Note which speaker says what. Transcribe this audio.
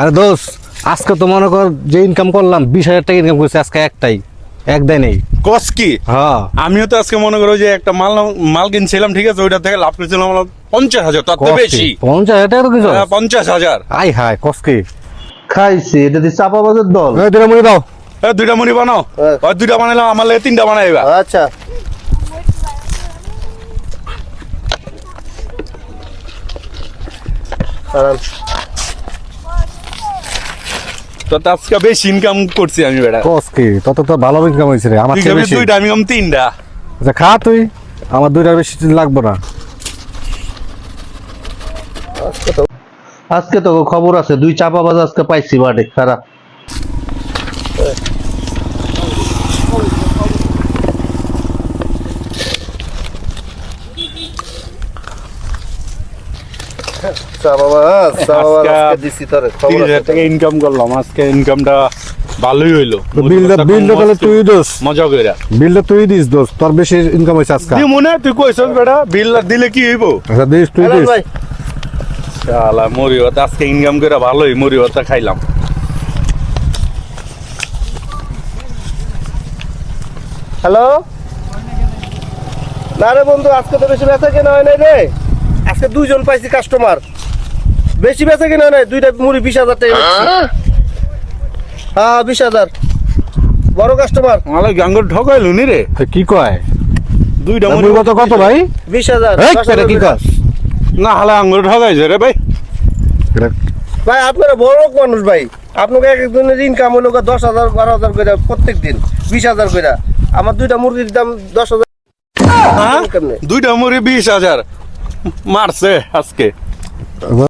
Speaker 1: আরে দোষ আজকে তো মনে কর যে ইনকাম করলাম 20,000 টাকা ইনকাম করছি আজকে একটাই নেই।
Speaker 2: কস কি?
Speaker 1: হ্যাঁ
Speaker 2: আমিও তো আজকে মনে করো যে একটা মাল কিনছিলাম, ঠিক আছে, ওইটা থেকে লাভ করেছিলাম 50,000, তার তো বেশি।
Speaker 1: 50,000 টাকা তো কিছু
Speaker 2: 50,000।
Speaker 1: আই হাই কসকে
Speaker 3: খাইছি এটা দিয়ে চাপাবাজের দল।
Speaker 1: দুটা মুড়ি দাও।
Speaker 2: দুইটা মুড়ি বানাও। ওই দুইটা বানাইলাম, আমার লাগে 3টা বানাইবা।
Speaker 3: আচ্ছা
Speaker 2: তো আজকে বেশি ইনকাম করছি আমি বেটা।
Speaker 1: কসকে তত তো ভালো ইনকাম হয়েছে রে আমার
Speaker 2: তুই
Speaker 1: চেয়ে
Speaker 2: খাবি
Speaker 1: বেশি।
Speaker 2: দুইটা, আমি খাম 3টা।
Speaker 1: আচ্ছা খা তুই, আমার দুইটার বেশি লাগবে না।
Speaker 3: আজকে তো খবর আছে 2 চাপাবাজ আজকে পাইছি বাড়ি খারাপ। চাপাবাজ আজকে দিছি তোরে খবর
Speaker 2: 30,000
Speaker 3: আছে।
Speaker 2: টাকা ইনকাম করলাম আজকে, ইনকামটা ভালোই হইলো।
Speaker 1: বিলটা তাহলে তুই দোষ,
Speaker 2: মজা কইরা
Speaker 1: বিলটা তুই দিস দোষ, তোর বেশি ইনকাম হয়েছে আজকে।
Speaker 2: তুই মনে তুই কইছস বেটা বিল দিলে কি হইব?
Speaker 1: আচ্ছা দিস তুই
Speaker 3: হ্যালো
Speaker 1: দিস।
Speaker 3: ভাই,
Speaker 2: শালা মরি ভাত আজকে ইনকাম করে ভালোই মরি ভাতটা খাইলাম।
Speaker 3: হ্যালো। না রে বন্ধু, আজকে তো বেশি বেচা কেনা হয় নাই রে। আজকে 2 জন পাইছি কাস্টমার, বেশি বেচা কেনা হয় নাই। 2টা মুড়ি 20,000 টাকা বেচছি। হ্যাঁ 20,000 বড় কাস্টমার।
Speaker 2: আমার গাঙ্গর ঠকাইলু নি রে।
Speaker 1: কি কয়
Speaker 2: দুইটা
Speaker 1: মুড়ি কত ভাই?
Speaker 3: 20,000
Speaker 1: এই
Speaker 3: 10,000
Speaker 1: এটা কি কস?
Speaker 2: না হালা আঙ্গুর ঠকাইছে রে ভাই।
Speaker 3: ভাই আপনারা বড় লোক মানুষ ভাই, আপনাকে এক একজনের ইনকাম হলো 10,000 12,000 করে প্রত্যেক দিন, 20,000 করে। আমার 2টা মুরগির দাম 10,000।
Speaker 2: হ্যাঁ? দুইটা মুড়ি 20,000 মারছে আজকে।